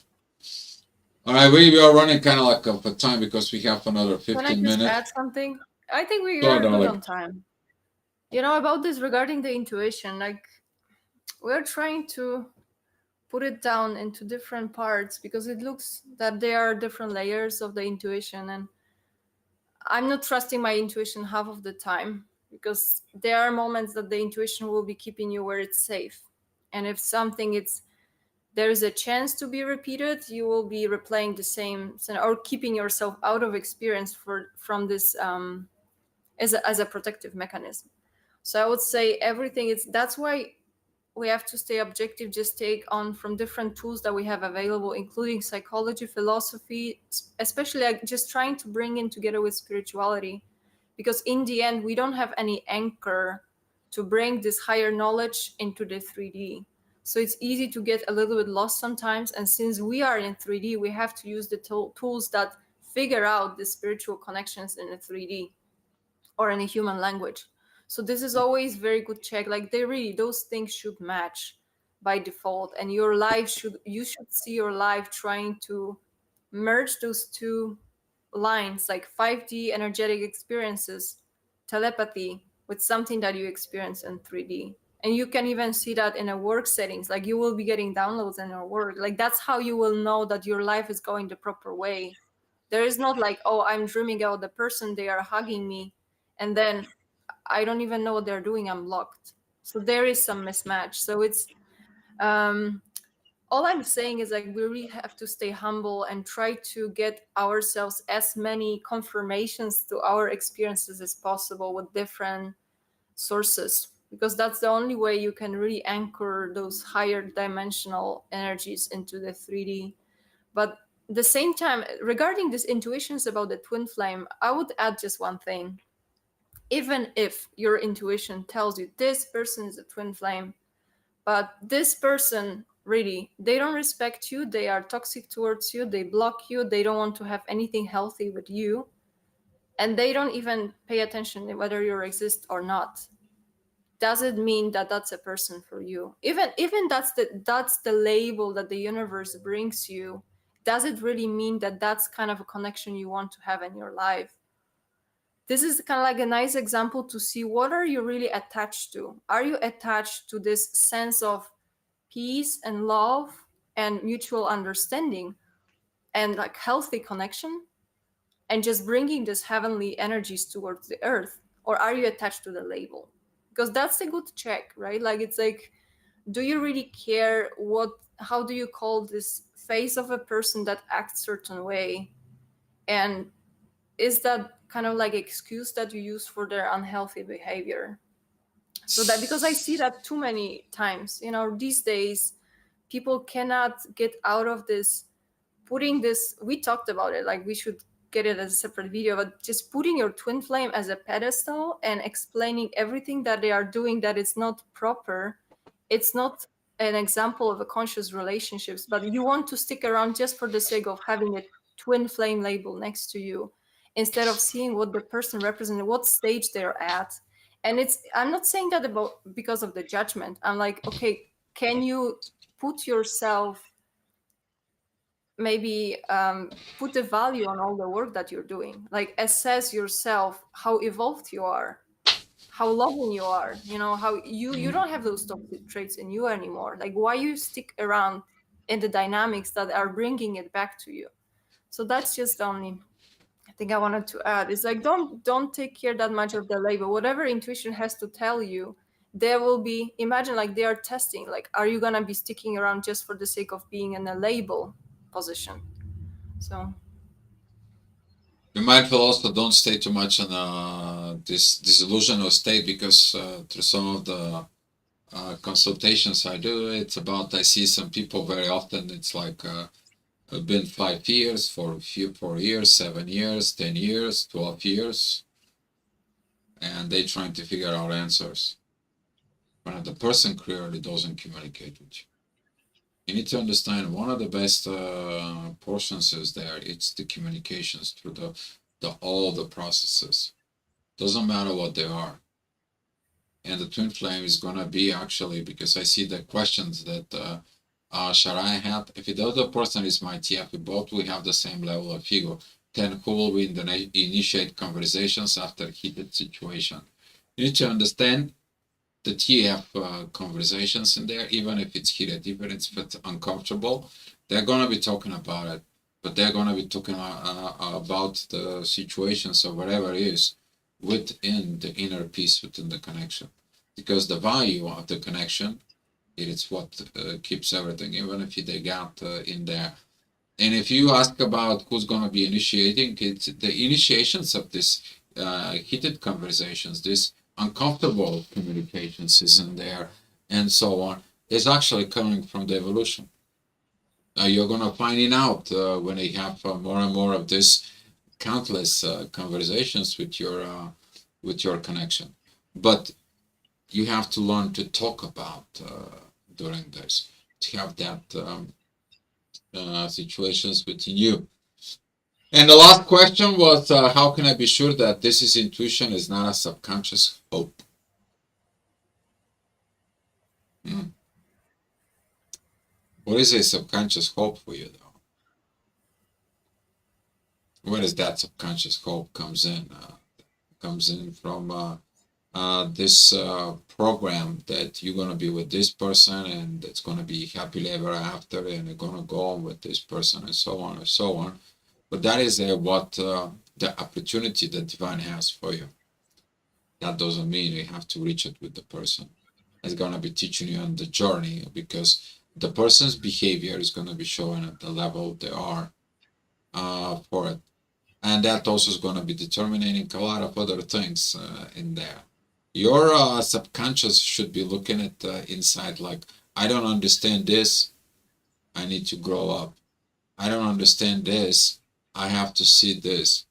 All right, we are running kind of like of a time because we have another Can I 15 just add minutes. something? I think we Sure, are good darling. on time. You know, about this regarding the intuition, like we're trying to put it down into different parts because it looks that there are different layers of the intuition, and I'm not trusting my intuition half of the time because there are moments that the intuition will be keeping you where it's safe. And if something it's there is a chance to be repeated, you will be replaying the same or keeping yourself out of experience from this as a protective mechanism. So I would say everything is that's why we have to stay objective, just take on from different tools that we have available, including psychology, philosophy, especially like just trying to bring in together with spirituality, because in the end we don't have any anchor to bring this higher knowledge into the 3D. So it's easy to get a little bit lost sometimes, and since we are in 3D, we have to use the tools that figure out the spiritual connections in the 3D or in a human language. So this is always very good check. Like they really those things should match by default, and your life should you should see your life trying to merge those two lines, like 5D energetic experiences, telepathy with something that you experience in 3D. And you can even see that in a work settings. Like you will be getting downloads in your work. Like that's how you will know that your life is going the proper way. There is not like, oh, I'm dreaming about the person, they are hugging me, and then I don't even know what they're doing, I'm locked. So there is some mismatch. So it's um all I'm saying is like we really have to stay humble and try to get ourselves as many confirmations to our experiences as possible with different sources, because that's the only way you can really anchor those higher dimensional energies into the 3D. But at the same time, regarding these intuitions about the twin flame, I would add just one thing. Even if your intuition tells you this person is a twin flame, but this person really, they don't respect you, they are toxic towards you, they block you, they don't want to have anything healthy with you, and they don't even pay attention to whether you exist or not, does it mean that that's a person for you? Even that's the label that the universe brings you. Does it really mean that that's kind of a connection you want to have in your life? This is kind of like a nice example to see what are you really attached to. Are you attached to this sense of peace and love and mutual understanding and like healthy connection and just bringing these heavenly energies towards the earth, or are you attached to the label? Because that's a good check, right? Like it's like do you really care how do you call this face of a person that acts certain way, and is that kind of like excuse that you use for their unhealthy behavior? So that, because I see that too many times, these days people cannot get out of this, putting this, we talked about it, like we should get it as a separate video, but just putting your twin flame as a pedestal and explaining everything that they are doing that is not proper. It's not an example of a conscious relationships, but you want to stick around just for the sake of having a twin flame label next to you, instead of seeing what the person represents, what stage they're at. And I'm not saying that about because of the judgment. I'm like, okay, can you put yourself, maybe put a value on all the work that you're doing, like assess yourself, how evolved you are, how loving you are, how you don't have those toxic traits in you anymore. Like, why you stick around in the dynamics that are bringing it back to you? So that's just the only thing I wanted to add. It's like, don't take care that much of the label. Whatever intuition has to tell you, there will be, imagine like they are testing, like, are you gonna be sticking around just for the sake of being in a label position? So Be mindful also, don't stay too much in this disillusional state, because through some of the consultations I do, it's about, I see some people very often, it's like been 5 years, for a few 4 years, 7 years, 10 years, 12 years, and they trying to figure out answers when the person clearly doesn't communicate with you. You need to understand, one of the best portions is there. It's the communications through the all the processes. Doesn't matter what they are. And the twin flame is gonna be, actually, because I see the questions that Sharai had. If the other person is my TF, we both we have the same level of ego, then who will we initiate conversations after heated situation? You need to understand the TF conversations in there, even if it's heated, even if it's uncomfortable, they're gonna be talking about it, but they're gonna be talking about the situations or whatever it is within the inner peace, within the connection, because the value of the connection, it is what keeps everything, even if they got in there. And if you ask about who's gonna be initiating, it's the initiations of this heated conversations, this uncomfortable communications isn't there, and so on, is actually coming from the evolution. You're gonna finding out when you have more and more of this countless conversations with your connection. But you have to learn to talk about during this, to have that situations within you. And the last question was, how can I be sure that this is intuition, is not a subconscious hope? What is a subconscious hope for you, though? Where does that subconscious hope comes in? Comes in from this program that you're gonna be with this person, and it's gonna be happily ever after, and you're gonna go on with this person, and so on and so on. But that is what the opportunity that divine has for you. That doesn't mean you have to reach it with the person. It's gonna be teaching you on the journey, because the person's behavior is gonna be showing at the level they are for it, and that also is gonna be determining a lot of other things in there. Your subconscious should be looking at inside, like, I don't understand this, I need to grow up. I don't understand this, I have to see this.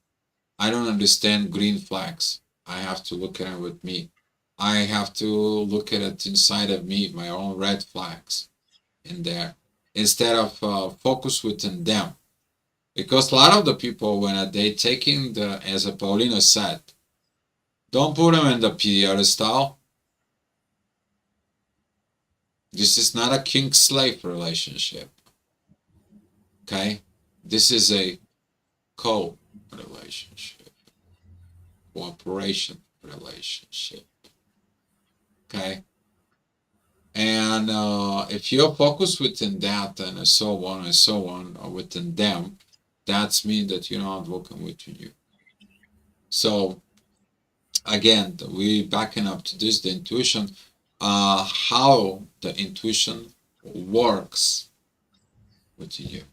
I don't understand green flags, I have to look at it with me. I have to look at it inside of me, my own red flags in there, instead of focus within them. Because a lot of the people, when they taking the, as a Paulina said, don't put them in the pedestal. This is not a king-slave relationship. Okay? This is a co-relationship, cooperation relationship. Okay? And if you're focused within that, and so on and so on, or within them, that's mean that you're not working within you. So again, we backing up to this, the intuition. how the intuition works with you.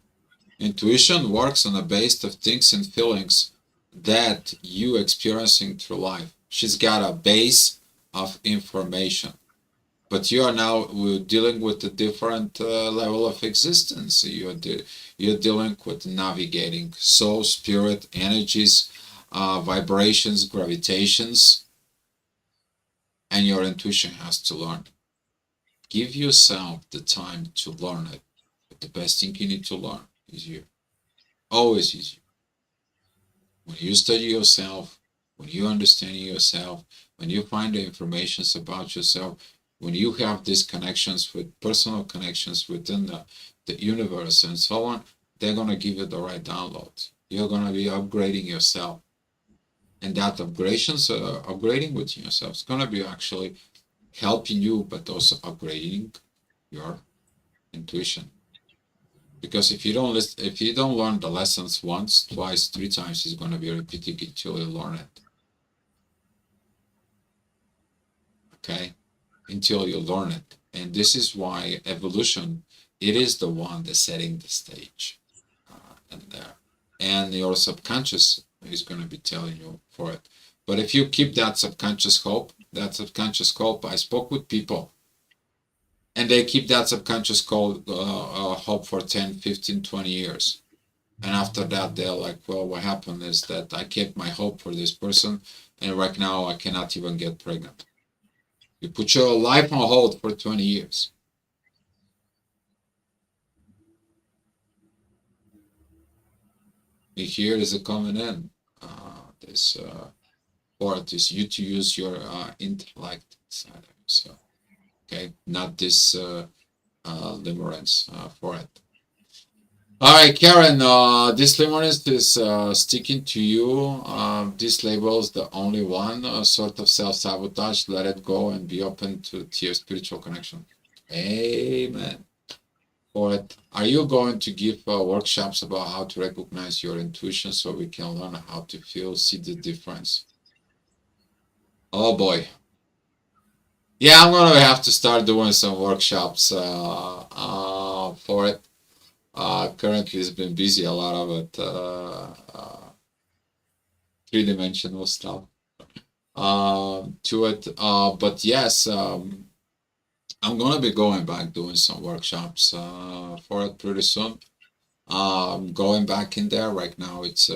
Intuition works on the basis of things and feelings that you experiencing through life. She's got a base of information, but you are now dealing with a different level of existence. You're dealing with navigating soul, spirit, energies, vibrations, gravitations, and your intuition has to learn. Give yourself the time to learn it. But the best thing you need to learn is you. Always is you. When you study yourself, when you understand yourself, when you find the information about yourself, when you have these connections with personal connections within the universe and so on, they're going to give you the right downloads. You're going to be upgrading yourself. And that upgrading with yourself is going to be actually helping you, but also upgrading your intuition. Because if you don't learn the lessons once, twice, three times, it's going to be repeating until you learn it. Okay, until you learn it, and this is why evolution, it is the one that's setting the stage, and there, and your subconscious is going to be telling you for it. But if you keep that subconscious hope, I spoke with people and they keep that subconscious hope for 10, 15, 20 years. And after that, they're like, well, what happened is that I kept my hope for this person, and right now I cannot even get pregnant. You put your life on hold for 20 years. Here is a coming in. This part is you to use your intellect side of yourself. Okay, not this limerence for it. All right, Karen, this limerence is sticking to you. This label is the only one, sort of self-sabotage. Let it go and be open to your spiritual connection. Amen. For it. Are you going to give workshops about how to recognize your intuition so we can learn how to feel, see the difference? Oh boy. Yeah, I'm gonna have to start doing some workshops for it. Currently, it's been busy, a lot of it, three-dimensional stuff to it. But yes, I'm gonna be going back doing some workshops for it pretty soon. Going back in there right now. It's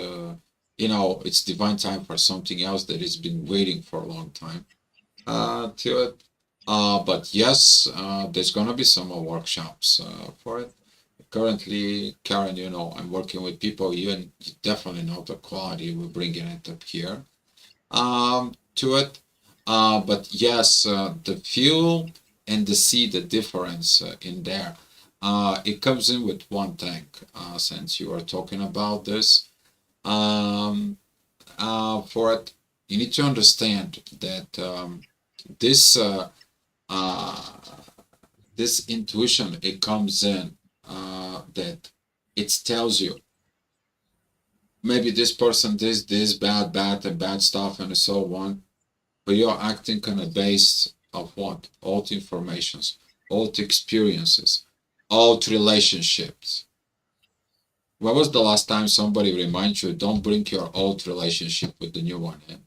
it's divine time for something else that has been waiting for a long time to it. But yes, there's gonna be some more workshops for it. Currently, Karen, I'm working with people. You definitely know the quality we're bringing it up here to it. But yes, the fuel and the see the difference in there. It comes in with one thing, since you are talking about this. For it, you need to understand that this this intuition, it comes in that it tells you maybe this person this bad and bad stuff and so on, but you're acting on a base of what? Old informations, old experiences, old relationships. When was the last time somebody reminds you, don't bring your old relationship with the new one in?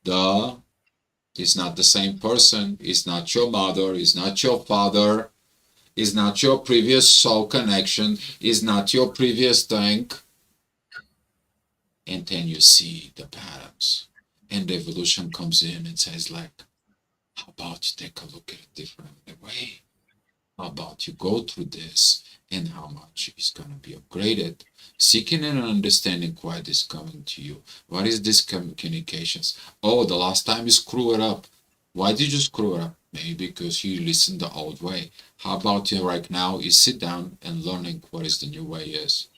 Duh. It's not the same person. It's not your mother. It's not your father. It's not your previous soul connection. It's not your previous thing. And then you see the patterns. And the evolution comes in and says like, how about you take a look at it different way? How about you go through this and how much is going to be upgraded? Seeking and understanding why this is coming to you. What is this communications? Oh, the last time you screw it up. Why did you screw it up? Maybe because you listened the old way. How about you right now you sit down and learning what is the new way is.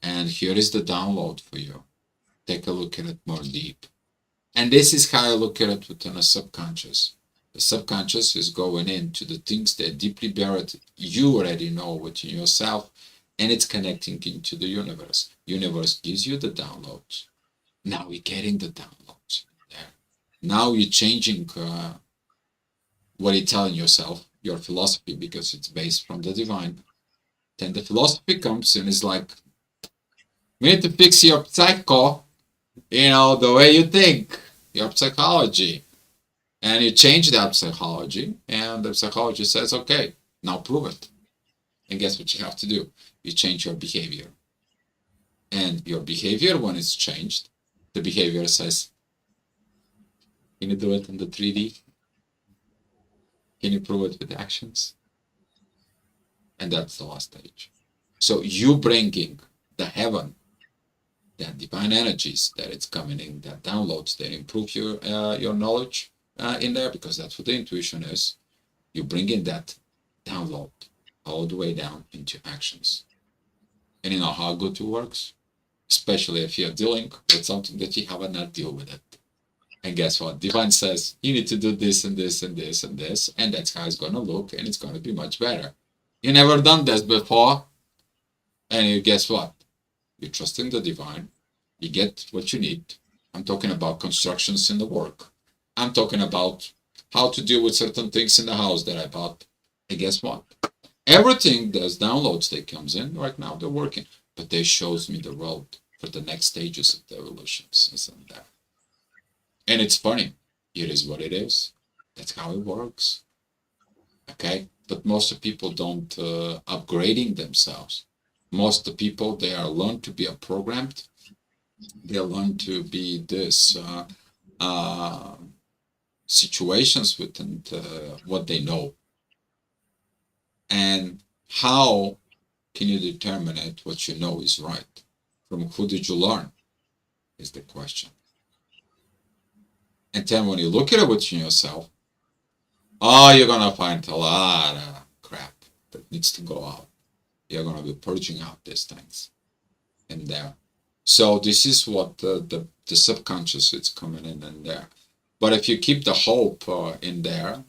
And here is the download for you. Take a look at it more deep. And this is how I look at it within a subconscious. The subconscious is going into the things that are deeply buried. You already know within yourself, and it's connecting into the universe. Universe gives you the downloads. Now we're getting the downloads there. Now you're changing what you're telling yourself, your philosophy, because it's based from the divine. Then the philosophy comes and is like, we need to fix your psycho, the way you think, your psychology. And you change that psychology, and the psychology says, okay, now prove it. And guess what you have to do? You change your behavior. And your behavior, when it's changed, the behavior says, can you do it in the 3D? Can you prove it with actions? And that's the last stage. So you bringing the heaven, that divine energies that it's coming in, that downloads that improve your knowledge in there, because that's what the intuition is. You bring in that download all the way down into actions. And you know how good it works? Especially if you're dealing with something that you have not deal with it. And guess what? Divine says you need to do this and this and this and this, and that's how it's gonna look, and it's gonna be much better. You never done this before, and you guess what? You trust in the divine, you get what you need. I'm talking about constructions in the work. I'm talking about how to deal with certain things in the house that I bought. And guess what? Everything those downloads that comes in right now, they're working, but they shows me the road for the next stages of the evolutions, isn't that? And it's funny. It is what it is. That's how it works. Okay, but most of the people don't upgrading themselves. Most of the people, they are learned to be a programmed. They learn to be this uh, situations within what they know. And how can you determine it? What you know is right. From who did you learn? Is the question. And then when you look at it within yourself, oh, you're gonna find a lot of crap that needs to go out. You're gonna be purging out these things in there. So this is what the subconscious is coming in there. But if you keep the hope in there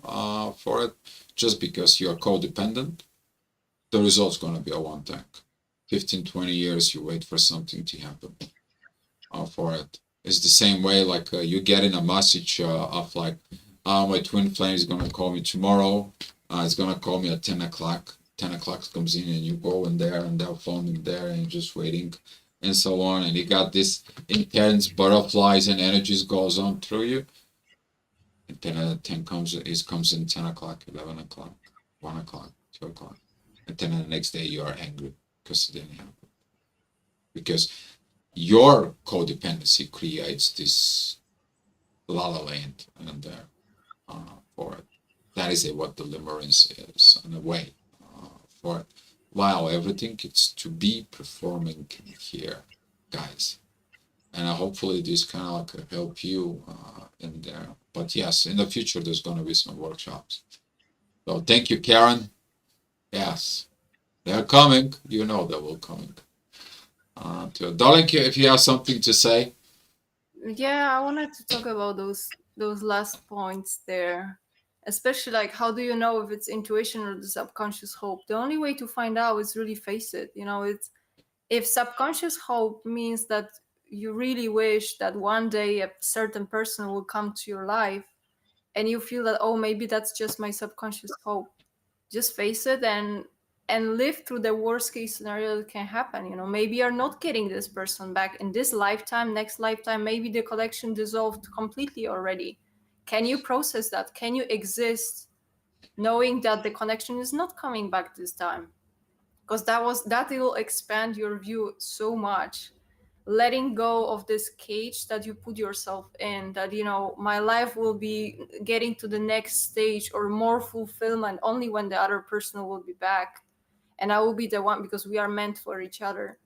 for it, just because you're codependent, the result's gonna be a one thing. 15, 20 years you wait for something to happen for it. It's the same way like you getting a message of like, my twin flame is gonna call me tomorrow. It's gonna call me at 10 o'clock. 10 o'clock comes in and you go in there and they'll phone in there and you're just waiting and so on. And you got this intense butterflies and energies goes on through you. And 10 comes in 10 o'clock, 11 o'clock, 1 o'clock, 2 o'clock. And then the next day you are angry because it didn't happen. Because your codependency creates this la la land and there for it. That is what the limerence is in a way for it. Wow, everything it's to be performing here, guys. And hopefully this kind of like help you in there. But yes, in the future there's going to be some workshops. So thank you, Karen. Yes, they're coming. You know they will coming. Darling, if you have something to say. Yeah, I wanted to talk about those last points there. Especially like how do you know if it's intuition or the subconscious hope? The only way to find out is really face it. It's if subconscious hope means that you really wish that one day a certain person will come to your life and you feel that, oh, maybe that's just my subconscious hope, just face it and live through the worst case scenario that can happen. Maybe you're not getting this person back in this lifetime, next lifetime, maybe the collection dissolved completely already. Can you process that? Can you exist knowing that the connection is not coming back this time? Because that will expand your view so much, letting go of this cage that you put yourself in, that my life will be getting to the next stage or more fulfillment only when the other person will be back and I will be the one, because we are meant for each other.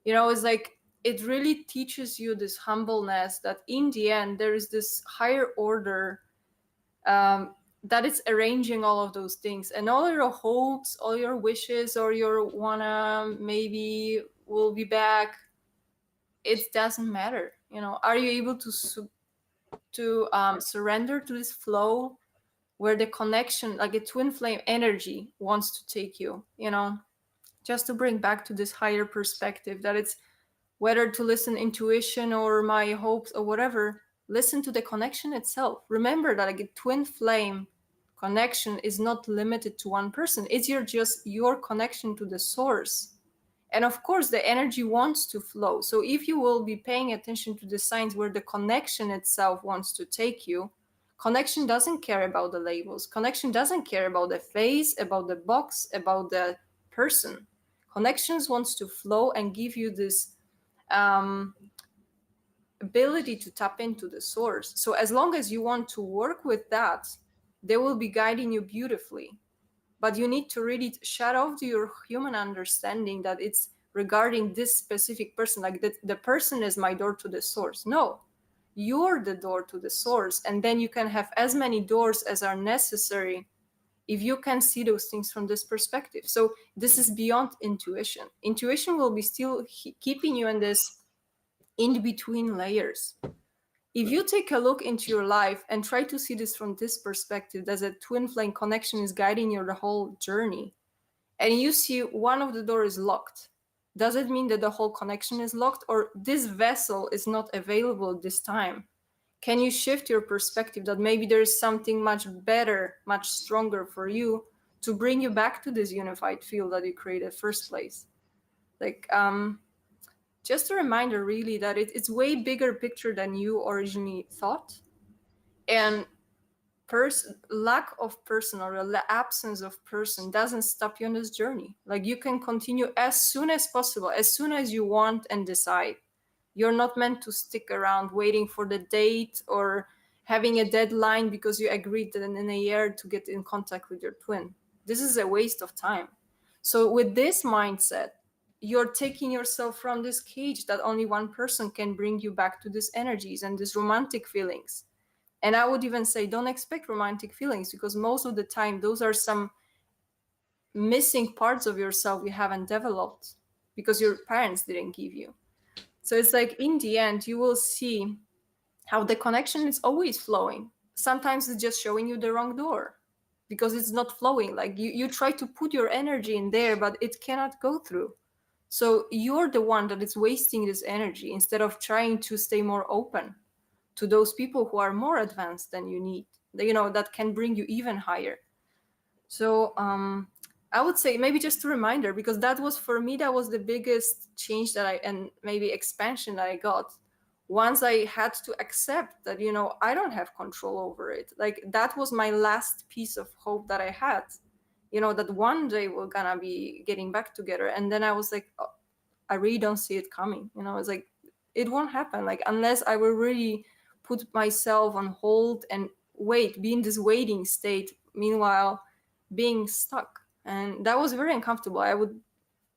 It's like it really teaches you this humbleness that in the end there is this higher order um, that is arranging all of those things, and all your hopes, all your wishes, or your wanna maybe will be back, it doesn't matter. Are you able to surrender to this flow where the connection, like a twin flame energy, wants to take you? Just to bring back to this higher perspective that it's whether to listen intuition or my hopes or whatever, listen to the connection itself. Remember that like a twin flame connection is not limited to one person. It's just your connection to the source. And of course, the energy wants to flow. So if you will be paying attention to the signs where the connection itself wants to take you, connection doesn't care about the labels. Connection doesn't care about the face, about the box, about the person. Connections wants to flow and give you this um, ability to tap into the source. So as long as you want to work with that, they will be guiding you beautifully. But you need to really shut off your human understanding that it's regarding this specific person, like the person is my door to the source. No, you're the door to the source, and then you can have as many doors as are necessary if you can see those things from this perspective. So this is beyond intuition. Intuition will be still keeping you in this in between layers. If you take a look into your life and try to see this from this perspective, that a twin flame connection is guiding you the whole journey, and you see one of the doors is locked, does it mean that the whole connection is locked, or this vessel is not available at this time? Can you shift your perspective that maybe there is something much better, much stronger for you to bring you back to this unified field that you created first place? Like, just a reminder really that it's way bigger picture than you originally thought. And lack of person or the absence of person doesn't stop you on this journey. Like, you can continue as soon as possible, as soon as you want and decide. You're not meant to stick around waiting for the date or having a deadline because you agreed that in a year to get in contact with your twin. This is a waste of time. So with this mindset, you're taking yourself from this cage that only one person can bring you back to these energies and these romantic feelings. And I would even say don't expect romantic feelings, because most of the time those are some missing parts of yourself you haven't developed because your parents didn't give you. So it's like in the end, you will see how the connection is always flowing. Sometimes it's just showing you the wrong door because it's not flowing. Like you try to put your energy in there, but it cannot go through. So you're the one that is wasting this energy instead of trying to stay more open to those people who are more advanced than you need, that can bring you even higher. So I would say maybe just a reminder, because that was for me, that was the biggest change and maybe expansion that I got once I had to accept that, I don't have control over it. Like that was my last piece of hope that I had, that one day we're gonna be getting back together. And then I was like, oh, I really don't see it coming. It's like, it won't happen. Like, unless I will really put myself on hold and be in this waiting state, meanwhile being stuck. And that was very uncomfortable.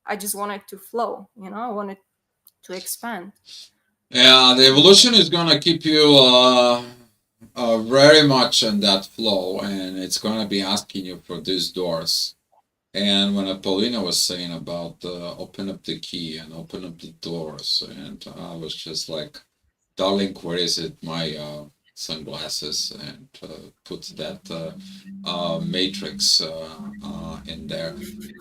I just wanted to flow, I wanted to expand. Yeah, the evolution is gonna keep you very much in that flow, and it's gonna be asking you for these doors. And when Paulina was saying about open up the key and open up the doors, and I was just like, darling, where is it? My sunglasses, and put that matrix in there.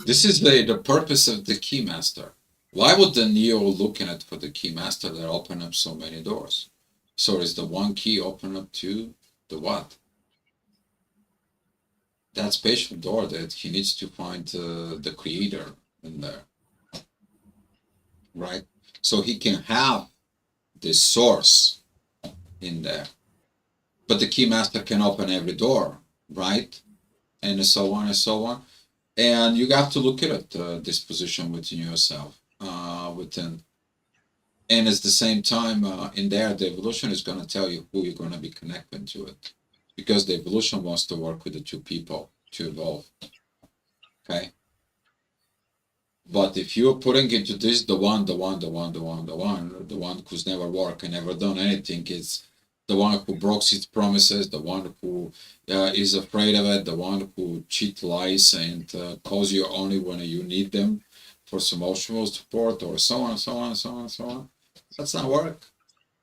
This is the purpose of the key master. Why would the Neo looking at for the key master that open up so many doors? So is the one key open up to the what? That special door that he needs to find the creator in there, right? So he can have the source in there. But the key master can open every door, right? And so on and so on. And you have to look at it, this position within yourself, within. And at the same time, in there, the evolution is going to tell you who you're going to be connecting to it. Because the evolution wants to work with the two people to evolve. Okay? But if you're putting into this the one who's never worked and never done anything, it's the one who broke his promises, the one who is afraid of it, the one who cheat, lies, and calls you only when you need them for some emotional support, or so on, so on, so on, so on. That's not work.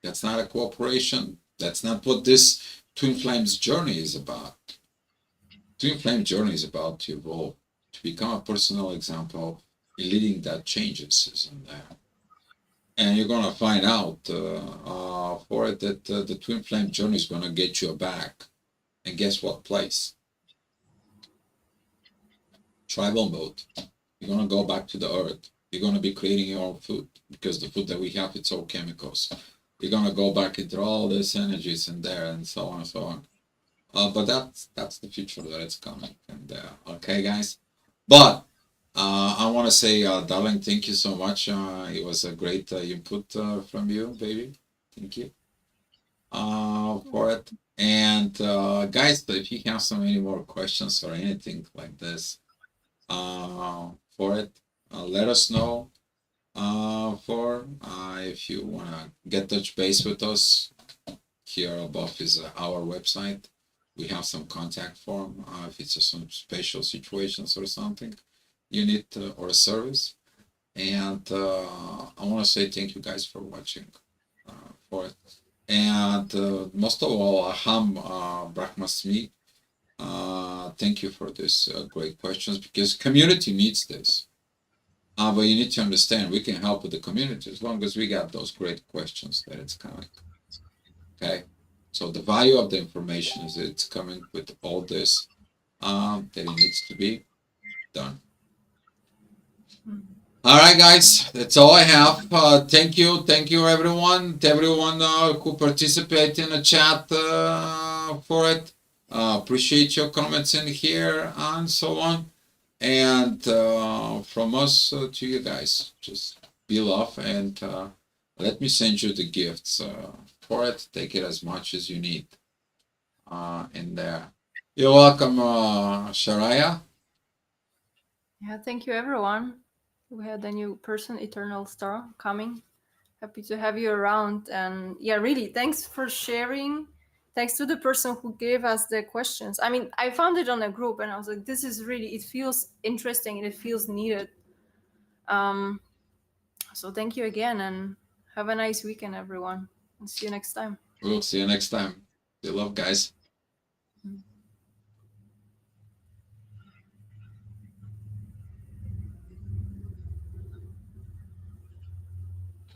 That's not a cooperation. That's not what this Twin Flames journey is about. Twin Flame journey is about to evolve, to become a personal example leading that changes is in there. And you're gonna find out for it that the twin flame journey is going to get you back. And guess what place? Tribal mode. You're going to go back to the earth. You're going to be creating your own food because the food that we have, it's all chemicals. You're going to go back into all these energies in there and so on and so on. But that's the future that it's coming. And okay, guys. But I want to say, darling, thank you so much. It was a great input from you, baby. Thank you for it. And guys, if you have some any more questions or anything like this for it, let us know. For if you wanna get touch base with us, here above is our website. We have some contact form if it's some special situations or something you need or a service. And I want to say thank you guys for watching for it. And most of all, Aham Brahmasmi, thank you for this great questions because community needs this. But you need to understand we can help with the community as long as we got those great questions that it's coming. Okay, so the value of the information is it's coming with all this that it needs to be done. All right, guys, that's all I have. Thank you, everyone. To everyone who participate in the chat for it. Appreciate your comments in here and so on. And from us to you guys, just be love and let me send you the gifts for it. Take it as much as you need in there. You're welcome, Sharaya. Yeah, thank you, everyone. We had a new person, Eternal Star, coming. Happy to have you around. And yeah, really, thanks for sharing. Thanks to the person who gave us the questions. I mean, I found it on a group and I was like, this is really, it feels interesting and it feels needed. So thank you again and have a nice weekend, everyone. And see you next time. We'll see you next time. Be love, guys.